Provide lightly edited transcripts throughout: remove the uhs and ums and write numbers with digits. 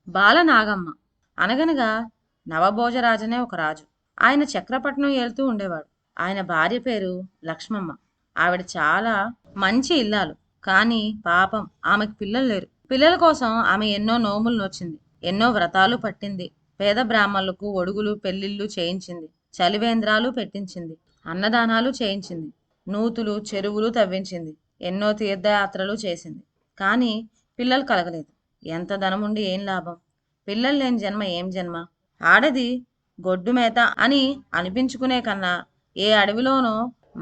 బాలనాగమ్మ. అనగనగా నవభోజరాజనే ఒక రాజు. ఆయన చక్రపట్నం ఏలుతూ ఉండేవాడు. ఆయన భార్య పేరు లక్ష్మమ్మ. ఆవిడ చాలా మంచి ఇల్లాలు. కానీ పాపం ఆమెకు పిల్లలు లేరు. పిల్లల కోసం ఆమె ఎన్నో నోములు నోచింది. ఎన్నో వ్రతాలు పట్టింది. పేద బ్రాహ్మణులకు ఒడుగులు పెళ్లిళ్ళు చేయించింది. చలివేంద్రాలు పెట్టించింది. అన్నదానాలు చేయించింది. నూతులు చెరువులు తవ్వించింది. ఎన్నో తీర్థయాత్రలు చేసింది. కానీ పిల్లలు కలగలేదు. ఎంత ధనముండి ఏం లాభం? పిల్లలు లేని జన్మ ఏం జన్మ? ఆడది గొడ్డు మేత అని అనిపించుకునే కన్నా ఏ అడవిలోనో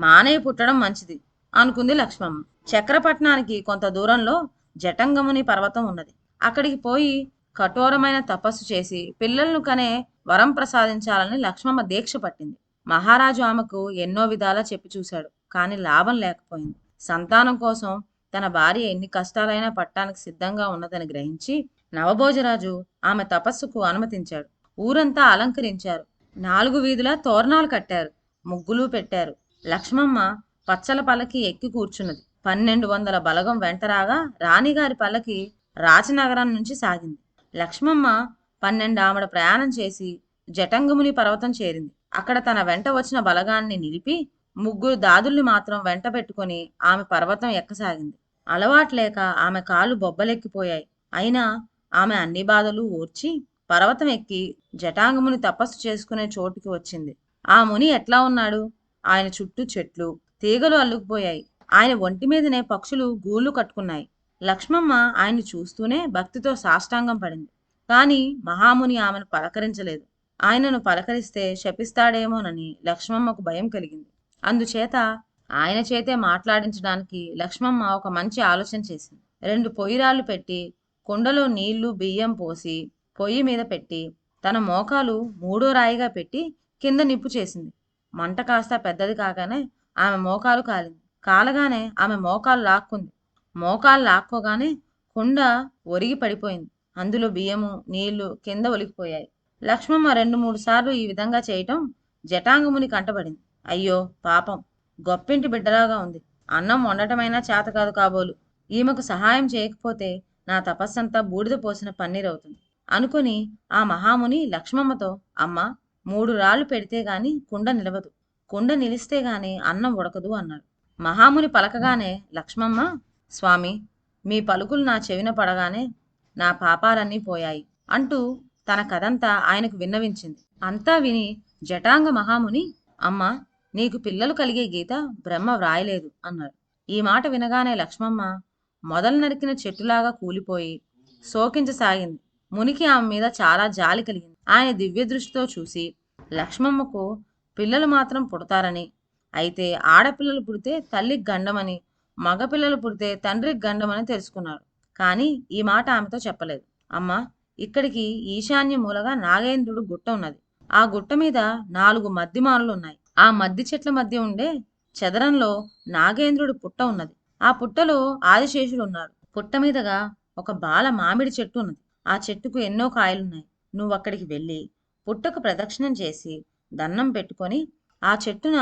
మానయ్య పుట్టడం మంచిది అనుకుంది లక్ష్మమ్మ. చక్రపట్నానికి కొంత దూరంలో జటంగముని పర్వతం ఉన్నది. అక్కడికి పోయి కఠోరమైన తపస్సు చేసి పిల్లలను కనే వరం ప్రసాదించాలని లక్ష్మమ్మ దీక్ష పట్టింది. మహారాజు ఆమెకు ఎన్నో విధాలా చెప్పి చూశాడు. కానీ లాభం లేకపోయింది. సంతానం కోసం తన భార్య ఎన్ని కష్టాలైనా పట్టానికి సిద్ధంగా ఉన్నదని గ్రహించి నవభోజరాజు ఆమె తపస్సుకు అనుమతించాడు. ఊరంతా అలంకరించారు. 4 వీధులా తోరణాలు కట్టారు. ముగ్గులు పెట్టారు. లక్ష్మమ్మ పచ్చల పల్లకి ఎక్కి కూర్చున్నది. 1200 బలగం వెంటరాగా రాణిగారి పల్లకి రాచనగరం నుంచి సాగింది. లక్ష్మమ్మ 12 ఆమడ ప్రయాణం చేసి జటంగముని పర్వతం చేరింది. అక్కడ తన వెంట వచ్చిన బలగాన్ని నిలిపి 3 దాదుల్ని మాత్రం వెంట పెట్టుకుని ఆమె పర్వతం ఎక్కసాగింది. అలవాట్లేక ఆమె కాళ్ళు బొబ్బలెక్కిపోయాయి. అయినా ఆమె అన్ని బాధలు ఓర్చి పర్వతం ఎక్కి జటాంగముని తపస్సు చేసుకునే చోటుకి వచ్చింది. ఆ ముని ఎట్లా ఉన్నాడు? ఆయన చుట్టూ చెట్లు తీగలు అల్లుకుపోయాయి. ఆయన ఒంటి మీదనే పక్షులు గూళ్ళు కట్టుకున్నాయి. లక్ష్మమ్మ ఆయన్ని చూస్తూనే భక్తితో సాష్టాంగం పడింది. కాని మహాముని ఆమెను పలకరించలేదు. ఆయనను పలకరిస్తే శపిస్తాడేమోనని లక్ష్మమ్మకు భయం కలిగింది. అందుచేత ఆయన చేతే మాట్లాడించడానికి లక్ష్మమ్మ ఒక మంచి ఆలోచన చేసింది. 2 పొయ్యిరాళ్ళు పెట్టి కుండలో నీళ్లు బియ్యం పోసి పొయ్యి మీద పెట్టి తన మోకాలు 3వ రాయిగా పెట్టి కింద నిప్పు చేసింది. మంట కాస్త పెద్దది కాగానే ఆమె మోకాలు కాలింది. కాలగానే ఆమె మోకాలు లాక్కుంది. మోకాలు లాక్కోగానే కుండ ఒరిగి పడిపోయింది. అందులో బియ్యము నీళ్లు కింద ఒలికిపోయాయి. లక్ష్మమ్మ 2-3 సార్లు ఈ విధంగా చేయటం జటాంగముని కంటబడింది. అయ్యో పాపం, గొప్పింటి బిడ్డలాగా ఉంది. అన్నం వండటమైనా చేత కాదు కాబోలు. ఈమెకు సహాయం చేయకపోతే నా తపస్సంతా బూడిద పోసిన పన్నీరవుతుంది అనుకుని ఆ మహాముని లక్ష్మమ్మతో, అమ్మా, 3 రాళ్లు పెడితే గాని కుండ నిలవదు. కుండ నిలిస్తే గాని అన్నం ఉడకదు అన్నాడు. మహాముని పలకగానే లక్ష్మమ్మ, స్వామి, మీ పలుకులు నా చెవిన పడగానే నా పాపాలన్నీ పోయాయి అంటూ తన కథంతా ఆయనకు విన్నవించింది. అంతా విని జటాంగ మహాముని, అమ్మా, నీకు పిల్లలు కలిగే గీత బ్రహ్మ వ్రాయలేదు అన్నాడు. ఈ మాట వినగానే లక్ష్మమ్మ మొదలు నరికిన చెట్టులాగా కూలిపోయి శోకించసాగింది. మునికి ఆమె మీద చాలా జాలి కలిగింది. ఆయన దివ్య దృష్టితో చూసి లక్ష్మమ్మకు పిల్లలు మాత్రం పుడతారని, అయితే ఆడపిల్లలు పుడితే తల్లికి గండమని, మగపిల్లలు పుడితే తండ్రికి గండమని తెలుసుకున్నాడు. కానీ ఈ మాట ఆమెతో చెప్పలేదు. అమ్మా, ఇక్కడికి ఈశాన్య మూలగా నాగేంద్రుడు గుట్ట ఉన్నది. ఆ గుట్ట మీద 4 మద్దిమానులు ఉన్నాయి. ఆ మద్ది చెట్ల మధ్య ఉండే చదరంలో నాగేంద్రుడి పుట్ట ఉన్నది. ఆ పుట్టలో ఆదిశేషుడు ఉన్నాడు. పుట్ట మీదగా ఒక బాల మామిడి చెట్టు ఉన్నది. ఆ చెట్టుకు ఎన్నో కాయలున్నాయి. నువ్వు అక్కడికి వెళ్ళి పుట్టకు ప్రదక్షిణం చేసి దండం పెట్టుకొని ఆ చెట్టున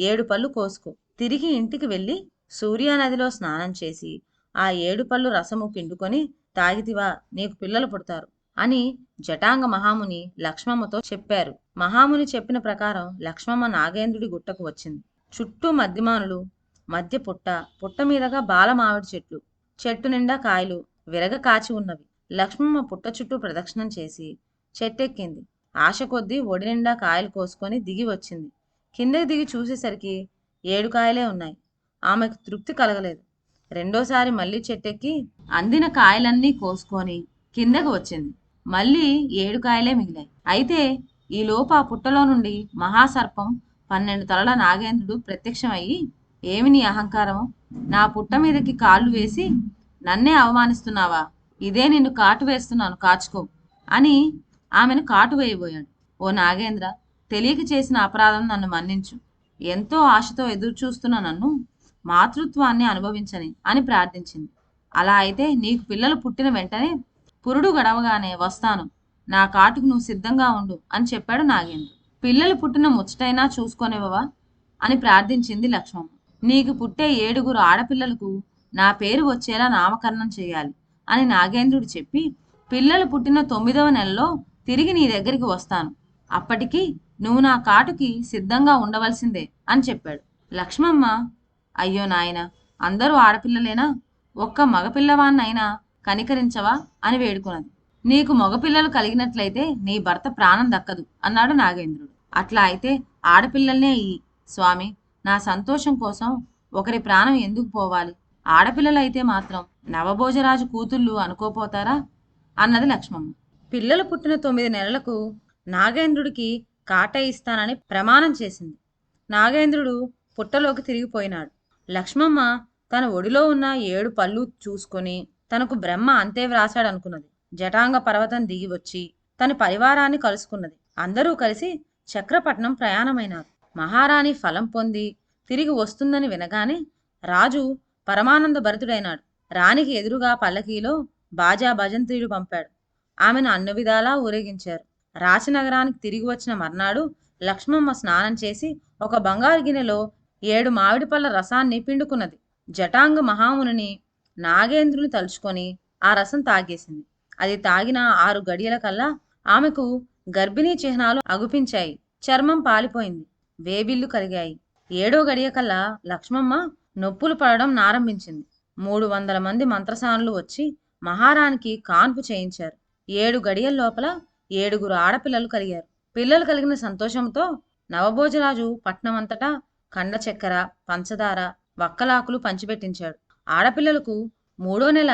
7 పళ్ళు కోసుకో. తిరిగి ఇంటికి వెళ్ళి సూర్యానదిలో స్నానం చేసి ఆ 7 పళ్ళు రసము పిండుకొని తాగితివా నీకు పిల్లలు పుడతారు అని జటాంగ మహాముని లక్ష్మమ్మతో చెప్పారు. మహాముని చెప్పిన ప్రకారం లక్ష్మమ్మ నాగేంద్రుడి గుట్టకు వచ్చింది. చుట్టూ మద్దిమానులు, మధ్య పుట్ట, పుట్ట మీదగా బాల మామిడి చెట్లు, చెట్టు నిండా కాయలు విరగ కాచి ఉన్నవి. లక్ష్మమ్మ పుట్ట చుట్టూ ప్రదక్షిణం చేసి చెట్టెక్కింది. ఆశ కొద్దీ ఒడి నిండా కాయలు కోసుకొని దిగి వచ్చింది. కిందకి దిగి చూసేసరికి 7 కాయలే ఉన్నాయి. ఆమెకు తృప్తి కలగలేదు. రెండోసారి మళ్ళీ చెట్టెక్కి అందిన కాయలన్నీ కోసుకొని కిందకు వచ్చింది. మళ్ళీ 7 కాయలే మిగిలాయి. అయితే ఈలోపు ఆ పుట్టలో నుండి మహాసర్పం 12 తలల నాగేంద్రుడు ప్రత్యక్షమయ్యి, ఏమి నీ అహంకారము? నా పుట్ట మీదకి కాళ్ళు వేసి నన్నే అవమానిస్తున్నావా? ఇదే నిన్ను కాటు వేస్తున్నాను, కాచుకో అని ఆమెను కాటు వేయబోయాడు. ఓ నాగేంద్ర, తెలియక చేసిన అపరాధం నన్ను మన్నించు. ఎంతో ఆశతో ఎదురు చూస్తున్న నన్ను మాతృత్వాన్ని అనుభవించని అని ప్రార్థించింది. అలా అయితే నీకు పిల్లలు పుట్టిన వెంటనే పురుడు గడవగానే వస్తాను. నా కాటుకు నువ్వు సిద్ధంగా ఉండు అని చెప్పాడు నాగేంద్రుడు. పిల్లలు పుట్టిన ముచ్చటైనా చూసుకొనివ్వవా అని ప్రార్థించింది లక్ష్మమ్మ. నీకు పుట్టే 7 ఆడపిల్లలకు నా పేరు వచ్చేలా నామకరణం చేయాలి అని నాగేంద్రుడు చెప్పి పిల్లలు పుట్టిన 9వ నెలలో తిరిగి నీ దగ్గరికి వస్తాను. అప్పటికి నువ్వు నా కాటుకి సిద్ధంగా ఉండవలసిందే అని చెప్పాడు. లక్ష్మమ్మ, అయ్యో నాయన, అందరూ ఆడపిల్లలేనా? ఒక్క మగపిల్లవాన్నైనా కనికరించవా అని వేడుకున్నది. నీకు మగపిల్లలు కలిగినట్లయితే నీ భర్త ప్రాణం దక్కదు అన్నాడు నాగేంద్రుడు. అట్లా అయితే ఆడపిల్లల్నే ఇయ్యి స్వామి, నా సంతోషం కోసం ఒకరి ప్రాణం ఎందుకు పోవాలి? ఆడపిల్లలైతే మాత్రం నవభోజరాజు కూతుళ్ళు అనుకోపోతారా అన్నది లక్ష్మమ్మ. పిల్లలు పుట్టిన 9 నెలలకు నాగేంద్రుడికి కాట ఇస్తానని ప్రమాణం చేసింది. నాగేంద్రుడు పుట్టలోకి తిరిగిపోయినాడు. లక్ష్మమ్మ తన ఒడిలో ఉన్న 7 పళ్ళు చూసుకొని తనకు బ్రహ్మ అంతే వ్రాశాడనుకున్నది. జటాంగ పర్వతం దిగి వచ్చి తన పరివారాన్ని కలుసుకున్నది. అందరూ కలిసి చక్రపట్నం ప్రయాణమైనారు. మహారాణి ఫలం పొంది తిరిగి వస్తుందని వినగానే రాజు పరమానంద భరితుడైనాడు. రాణికి ఎదురుగా పల్లకీలో బాజా భజంత్రీలు పంపాడు. ఆమెను అన్ని విధాలా ఊరేగించారు. రాచనగరానికి తిరిగి వచ్చిన మర్నాడు లక్ష్మమ్మ స్నానం చేసి ఒక బంగారు గిన్నెలో 7 మామిడి పళ్ళ రసాన్ని పిండుకున్నది. జటాంగ మహామునిని నాగేంద్రుని తలుచుకొని ఆ రసం తాగేసింది. అది తాగిన 6 గడియల కల్లా ఆమెకు గర్భిణీ చిహ్నాలు అగుపించాయి. చర్మం పాలిపోయింది. వేబిళ్ళు కలిగాయి. 7వ గడియ కల్లా లక్ష్మమ్మ నొప్పులు పడడం నారంభించింది. 300 మంది మంత్రసానులు వచ్చి మహారాణికి కాన్పు చేయించారు. 7 గడియల లోపల 7గురు ఆడపిల్లలు కలిగారు. పిల్లలు కలిగిన సంతోషంతో నవభోజరాజు పట్నమంతటా కండ చక్కెర, పంచదార, వక్కలాకులు పంచిపెట్టించాడు. ఆడపిల్లలకు 3వ నెల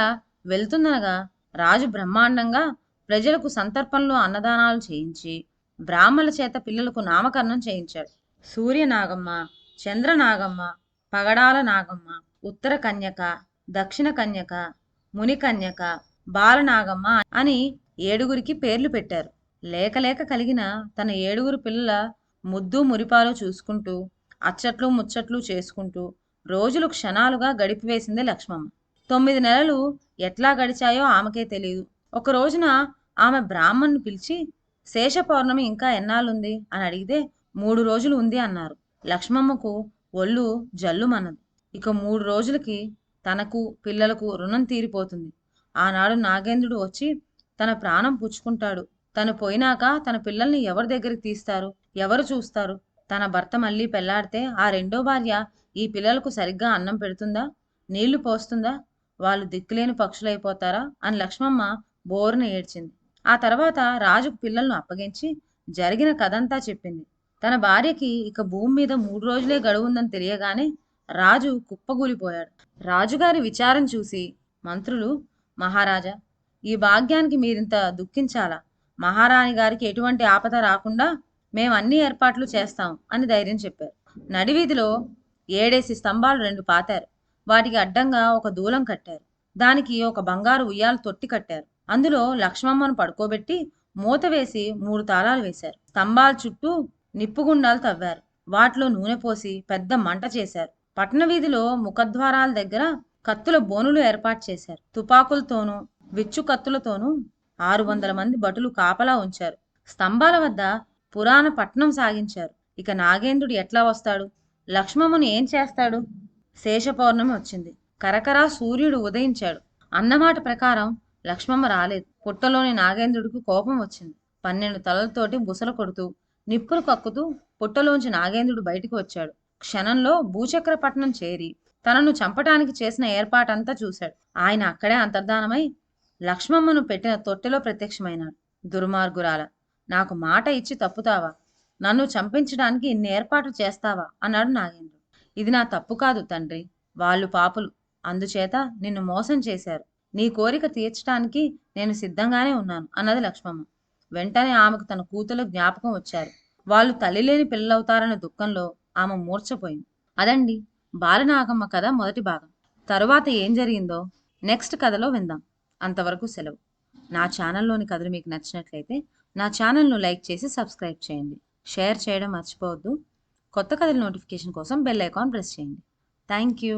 వెళ్తుందనగా రాజు బ్రహ్మాండంగా ప్రజలకు సంతర్పణలు, అన్నదానాలు చేయించి బ్రాహ్మణుల చేత పిల్లలకు నామకరణం చేయించాడు. సూర్యనాగమ్మ, చంద్రనాగమ్మ, పగడాల నాగమ్మ, ఉత్తర కన్యక, దక్షిణ కన్యక, ముని కన్యక, బాలనాగమ్మ అని 7గురికి పేర్లు పెట్టారు. లేక లేక కలిగిన తన 7గురు పిల్లల ముద్దు మురిపాలు చూసుకుంటూ అచ్చట్లు ముచ్చట్లు చేసుకుంటూ రోజులు క్షణాలుగా గడిపివేసింది లక్ష్మమ్మ. 9 నెలలు ఎట్లా గడిచాయో ఆమెకే తెలియదు. ఒక రోజున ఆమె బ్రాహ్మణ్ణి పిలిచి శేష పౌర్ణమి ఇంకా ఎన్నాళ్ళుంది అని అడిగితే 3 రోజులు ఉంది అన్నారు. లక్ష్మమ్మకు ఒళ్ళు జల్లుమన్నది. ఇక 3 రోజులకి తనకు పిల్లలకు రుణం తీరిపోతుంది. ఆనాడు నాగేంద్రుడు వచ్చి తన ప్రాణం పుచ్చుకుంటాడు. తను పోయినాక తన పిల్లల్ని ఎవరి దగ్గరికి తీస్తారు? ఎవరు చూస్తారు? తన భర్త మళ్ళీ పెళ్లాడితే ఆ రెండో భార్య ఈ పిల్లలకు సరిగ్గా అన్నం పెడుతుందా? నీళ్లు పోస్తుందా? వాళ్ళు దిక్కులేని పక్షులైపోతారా అని లక్ష్మమ్మ బోరున ఏడ్చింది. ఆ తర్వాత రాజుకు పిల్లలను అప్పగించి జరిగిన కథంతా చెప్పింది. తన భార్యకి ఇక భూమి మీద 3 రోజులే గడువుందని తెలియగానే రాజు కుప్పగూలిపోయాడు. రాజుగారి విచారం చూసి మంత్రులు, మహారాజా, ఈ భాగ్యానికి మీరింత దుఃఖించాలా? మహారాణి గారికి ఎటువంటి ఆపద రాకుండా మేము అన్ని ఏర్పాట్లు చేస్తాం అని ధైర్యం చెప్పారు. నడివీధిలో 7 స్తంభాలు 2 పాతారు. వాటికి అడ్డంగా ఒక దూలం కట్టారు. దానికి ఒక బంగారు ఉయ్యాల తొట్టి కట్టారు. అందులో లక్ష్మమ్మను పడుకోబెట్టి మూత వేసి 3 తాళాలు వేశారు. స్తంభాల చుట్టూ నిప్పుగుండాలు తవ్వారు. వాటిలో నూనె పోసి పెద్ద మంట చేశారు. పట్టణ వీధిలో ముఖద్వారాల దగ్గర కత్తుల బోనులు ఏర్పాటు చేశారు. తుపాకులతోనూ విచ్చు కత్తులతోనూ 600 మంది భటులు కాపలా ఉంచారు. స్తంభాల వద్ద పురాణ పట్నం సాగించారు. ఇక నాగేంద్రుడు ఎట్లా వస్తాడు? లక్ష్మమ్మను ఏం చేస్తాడు? శేష పౌర్ణమి వచ్చింది. కరకరా సూర్యుడు ఉదయించాడు. అన్నమాట ప్రకారం లక్ష్మమ్మ రాలేదు. పుట్టలోని నాగేంద్రుడికి కోపం వచ్చింది. 12 తలలతోటి బుసలు కొడుతూ నిప్పులు కక్కుతూ పుట్టలోంచి నాగేంద్రుడు బయటికి వచ్చాడు. క్షణంలో భూచక్రపట్నం చేరి తనను చంపటానికి చేసిన ఏర్పాటంతా చూశాడు. ఆయన అక్కడే అంతర్ధానమై లక్ష్మమ్మను పెట్టిన తొట్టెలో ప్రత్యక్షమైనాడు. దుర్మార్గురాల, నాకు మాట ఇచ్చి తప్పుతావా? నన్ను చంపించడానికి ఇన్ని ఏర్పాట్లు చేస్తావా అన్నాడు నాగేంద్రుడు. ఇది నా తప్పు కాదు తండ్రి, వాళ్ళు పాపులు, అందుచేత నిన్ను మోసం చేశారు. నీ కోరిక తీర్చడానికి నేను సిద్ధంగానే ఉన్నాను అన్నది లక్ష్మమ్మ. వెంటనే ఆమెకు తన కూతురు జ్ఞాపకం వచ్చారు. వాళ్ళు తల్లి లేని పిల్లలవుతారన్న దుఃఖంలో ఆమె మూర్ఛపోయింది. అదండి బాలనాగమ్మ కథ మొదటి భాగం. తరువాత ఏం జరిగిందో నెక్స్ట్ కథలో విందాం. అంతవరకు సెలవు. నా ఛానల్లోని కథలు మీకు నచ్చినట్లయితే నా ఛానల్ను లైక్ చేసి సబ్స్క్రైబ్ చేయండి. షేర్ చేయడం మర్చిపోవద్దు. కొత్త కథల నోటిఫికేషన్ కోసం బెల్ ఐకాన్ ప్రెస్ చేయండి. Thank you.